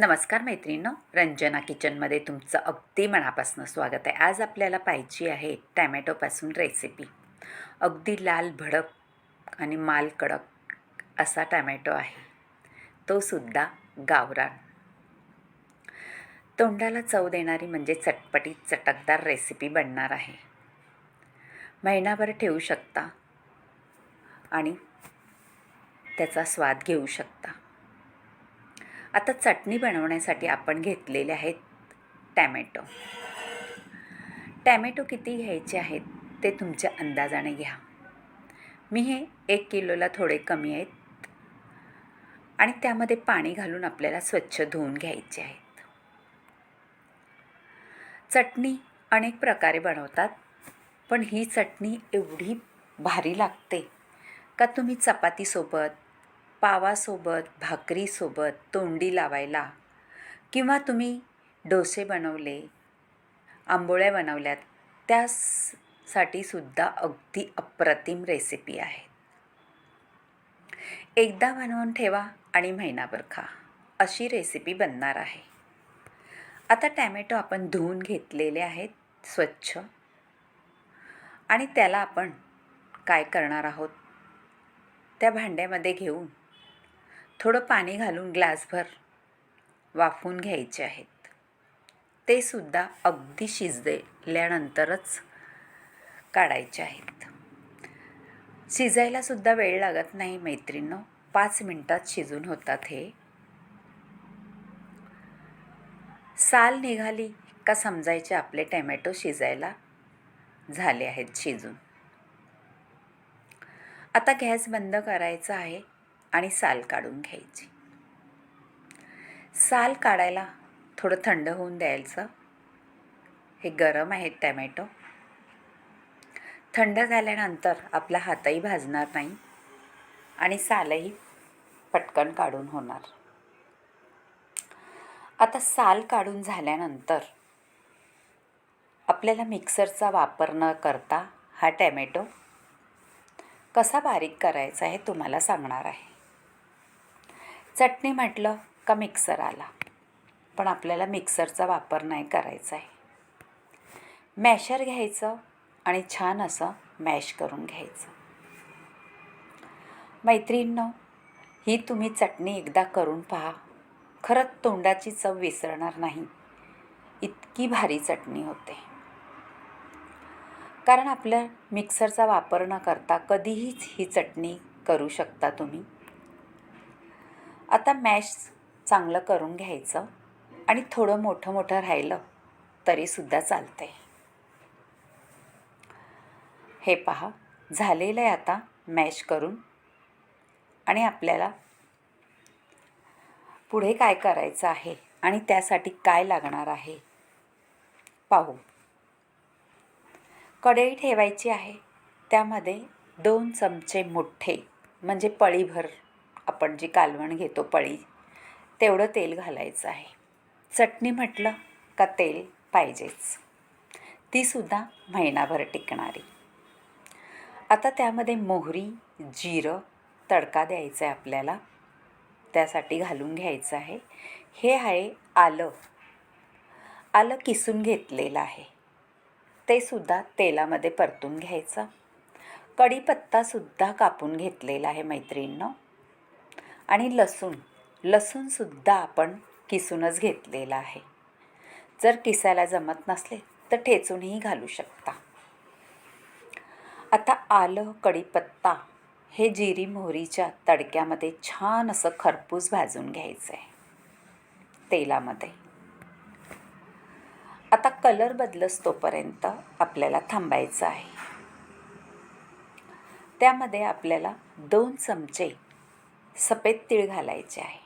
नमस्कार मैत्रिणींनो, रंजना किचनमध्ये तुमचं अगदी मनापासून स्वागत आहे. आज आपल्याला पाहिजे आहे टॅमॅटोपासून रेसिपी. अगदी लाल भडक आणि माल कडक असा टॅमॅटो आहे, तो सुद्धा गावरान. तोंडाला चव देणारी म्हणजे चटपटीत चटकदार रेसिपी बनणार आहे. महिनाभर ठेवू शकता आणि त्याचा स्वाद घेऊ शकता. आता चटणी बनवण्यासाठी आपण घेतलेले आहेत टॅमॅटो. टॅमॅटो किती घ्यायचे आहेत ते तुमच्या अंदाजाने घ्या. मी हे 1 किलोला थोडे कमी आहेत आणि त्यामध्ये पाणी घालून आपल्याला स्वच्छ धुवून घ्यायचे आहेत. चटणी अनेक प्रकारे बनवतात, पण ही चटणी एवढी भारी लागते का तुम्ही चपातीसोबत, पावासोबत, भाकरीसोबत तोंडी लावायला, किंवा तुम्ही डोसे बनवले, आंबोळ्या बनवल्यात त्यासाठी सुद्धा अगदी अप्रतिम रेसिपी आहे. एकदा बनवून ठेवा आणि महिनाभर खा, अशी रेसिपी बनणार आहे. आता टॅमॅटो आपण धुवून घेतलेले आहेत स्वच्छ, आणि त्याला आपण काय करणार आहोत, त्या भांड्यामध्ये घेऊन थोडं पाणी घालून ग्लासभर वाफवून घ्यायचे आहेत. ते सुद्धा अगदी शिजल्यानंतरच काढायचे आहेत. शिजायला सुद्धा वेळ लागत नाही मैत्रिणींनो, 5 मिनिटात शिजून होतात. हे साल निघाली का समजायचे आपले टॅमॅटो शिजायला झाले आहेत शिजून. आता गॅस बंद करायचा आहे आणि साल काढून घ्यायची. साल काढायला थोडं थंड होऊन द्यायचं. हे गरम आहेत टॅमॅटो. थंड झाल्यानंतर आपला हातही भाजणार नाही आणि सालही पटकन काढून होणार. आता साल काढून झाल्यानंतर आपल्याला मिक्सरचा वापर न करता हा टॅमॅटो कसा बारीक करायचा आहे तुम्हाला सांगणार आहे. चटणी म्हटलं का मिक्सर आला, पण आपल्याला मिक्सरचा वापर नाही करायचा आहे. मॅशर घ्यायचं आणि छान असं मॅश करून घ्यायचं. मैत्रिणींनो, ही तुम्ही चटणी एकदा करून पहा. खरंच तोंडाची चव विसरणार नाही, इतकी भारी चटणी होते. कारण आपल्या मिक्सरचा वापर न करता कधीहीच ही चटणी करू शकता तुम्ही. आता मॅश चांगलं करून घ्यायचं आणि थोडं मोठं राहिलं तरीसुद्धा चालतंय. हे पहा, झालेलं आहे आता मॅश करून. आणि आपल्याला पुढे काय करायचं आहे आणि त्यासाठी काय लागणार आहे पाहू. कढई ठेवायची आहे. त्यामध्ये 2 चमचे मोठे, म्हणजे पळीभर आपण जी कालवण घेतो पळी, तेवढं तेल घालायचं आहे. चटणी म्हटलं का तेल पाहिजेच, तीसुद्धा महिनाभर टिकणारी. आता त्यामध्ये मोहरी, जिरं तडका द्यायचा आहे आपल्याला, त्यासाठी घालून घ्यायचं आहे. हे आहे आलं किसून घेतलेलं आहे, ते सुद्धा तेलामध्ये परतून घ्यायचं. कढीपत्तासुद्धा कापून घेतलेला आहे मैत्रिणींनो. आणि लसूणसुद्धा आपण किसूनच घेतलेला आहे. जर किसायला जमत नसले तर ठेचूनही घालू शकता. आता आलं, कढीपत्ता हे जिरी मोहरीच्या तडक्यामध्ये छान असं खरपूस भाजून घ्यायचं आहे तेलामध्ये. आता कलर बदलस तोपर्यंत आपल्याला थांबायचं आहे. त्यामध्ये आपल्याला 2 चमचे सफेद तीळ घालायचे आहे.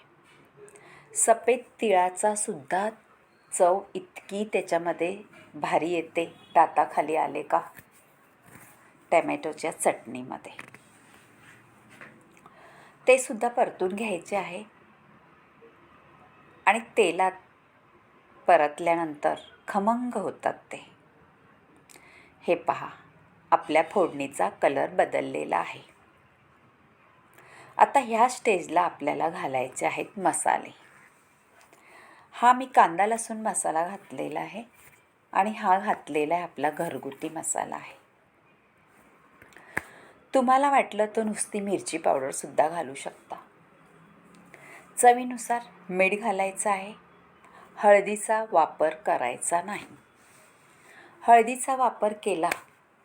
सफेद तिळाचा सुद्धा चव इतकी त्याच्यामध्ये भारी येते, दाताखाली आले का टॅमॅटोच्या चटणीमध्ये. ते सुद्धा परतून घ्यायचे आहे. आणि तेलात परतल्यानंतर खमंग होतात ते. हे पहा, आपल्या फोडणीचा कलर बदललेला आहे. आता ह्या स्टेजला आपल्याला घालायचे आहेत मसाले. हा मी कांदा लसूण मसाला घातलेला आहे आणि हा घातलेला आहे आपला घरगुती मसाला आहे. तुम्हाला वाटलं तर नुसती मिरची पावडरसुद्धा घालू शकता. चवीनुसार मीठ घालायचं आहे. हळदीचा वापर करायचा नाही. हळदीचा वापर केला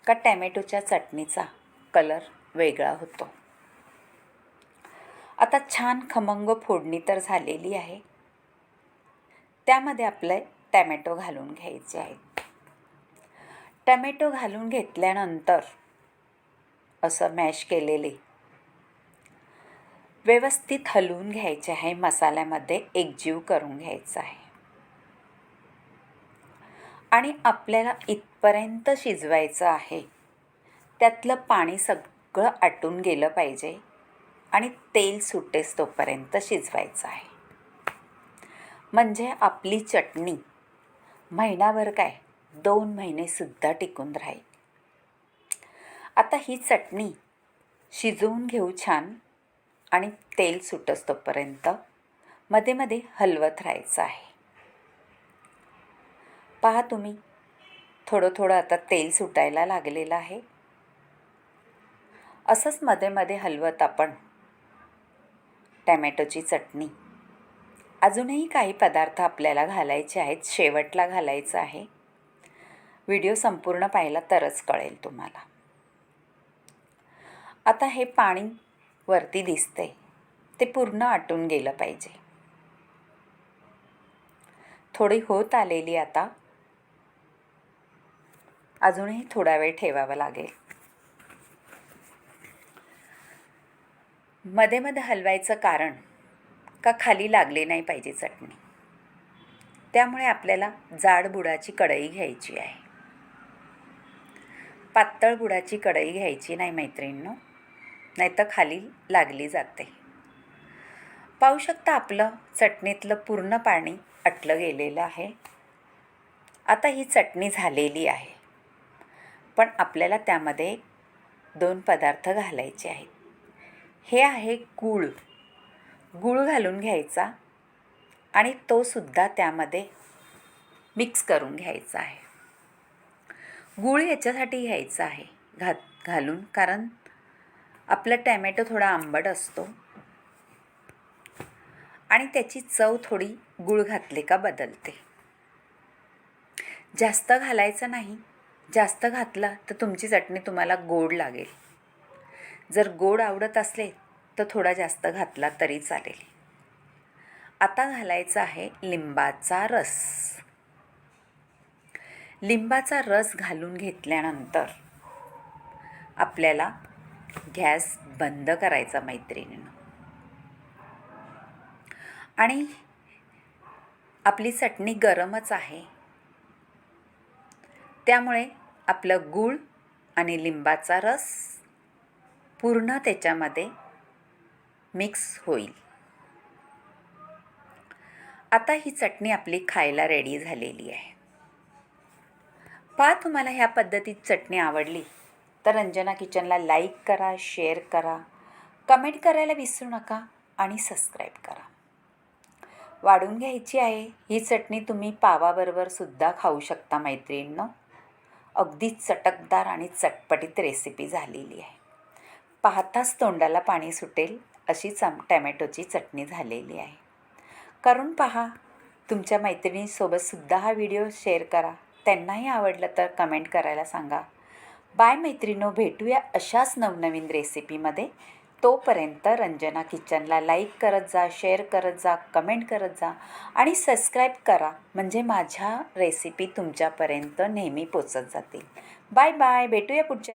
का टॅमॅटोच्या चटणीचा कलर वेगळा होतो. आता छान खमंग फोडणी तर झालेली आहे. त्यामध्ये आपले टॅमॅटो घालून घ्यायचे आहेत. टॅमॅटो घालून घेतल्यानंतर असं मॅश केलेले व्यवस्थित हलवून घ्यायचे आहे. मसाल्यामध्ये एकजीव करून घ्यायचं आहे आणि आपल्याला इथपर्यंत शिजवायचं आहे. त्यातलं पाणी सगळं आटून गेलं पाहिजे आणि तेल सुटेस तोपर्यंत शिजवायचं आहे. म्हणजे आपली चटणी महिनाभर काय 2 महिनेसुद्धा टिकून राहील. आता ही चटणी शिजवून घेऊ छान आणि तेल सुटस तोपर्यंत मध्ये मध्ये हलवत राहायचं आहे. पहा तुम्ही, थोडं थोडं आता तेल सुटायला लागलेलं आहे. असंच मध्ये मध्ये हलवत आपण टॅमॅटोची चटणी, अजूनही काही पदार्थ आपल्याला घालायचे आहेत, शेवटला घालायचं आहे. व्हिडिओ संपूर्ण पाहिला तरच कळेल तुम्हाला. आता हे पाणी वरती दिसते ते पूर्ण आटून गेलं पाहिजे. थोडी होत आलेली आता, अजूनही थोडा वेळ ठेवावं लागेल. मध्ये मध्ये हलवायचं कारण का खाली लागली नाही पाहिजे चटणी. त्यामुळे आपल्याला जाड बुडाची कढई घ्यायची आहे. पातळ बुडाची कढई घ्यायची नाही मैत्रिणींनो, नाहीतर खाली लागली जाते. पाहू शकता आपलं चटणीतलं पूर्ण पाणी आटलं गेलेलं आहे. आता ही चटणी झालेली आहे, पण आपल्याला त्यामध्ये 2 पदार्थ घालायचे आहेत. हे आहे गूळ. गूळ घालून घ्यायचा आणि तो सुद्धा त्यामध्ये मिक्स करून घ्यायचा आहे. गूळ याच्यासाठी घ्यायचा आहे घालून, कारण आपला टॅमॅटो थोडा आंबट असतो आणि त्याची चव थोडी गूळ घातले का बदलते. जास्त घालायचं नाही. जास्त घातला तर तुमची चटणी तुम्हाला गोड लागेल. जर गोड आवडत असले तर थोडा जास्त घातला तरी चालेल. आता घालायचा आहे लिंबाचा रस. लिंबाचा रस घालून घेतल्यानंतर आपल्याला गॅस बंद करायचा मैत्रिणींनो. आणि आपली चटणी गरमच आहे, त्यामुळे आपलं गूळ आणि लिंबाचा रस पूर्ण त्याच्यामध्ये मिक्स होईल. आता ही चटणी आपली खायला रेडी झालेली आहे. पहा, तुम्हाला ह्या पद्धतीत चटणी आवडली तर रंजना किचनला लाईक करा, शेअर करा, कमेंट करायला विसरू नका आणि सबस्क्राईब करा. वाढून घ्यायची आहे. ही चटणी तुम्ही पावाबरोबर सुद्धा खाऊ शकता मैत्रिणींनो. अगदीच चटकदार आणि चटपटीत रेसिपी झालेली आहे. पाहताच तोंडाला पाणी सुटेल अशी टॅमॅटोची चटणी झालेली आहे. करून पहा. तुमच्या मैत्रिणींसोबतसुद्धा हा व्हिडिओ शेअर करा. त्यांनाही आवडलं तर कमेंट करायला सांगा. बाय मैत्रिणींनो, भेटूया अशाच नवनवीन रेसिपीमध्ये. तोपर्यंत रंजना किचनला लाईक करत जा, शेअर करत जा, कमेंट करत जा आणि सबस्क्राईब करा, म्हणजे माझ्या रेसिपी तुमच्यापर्यंत नेहमी पोचत जातील. Bye bye. भेटूया पुढच्या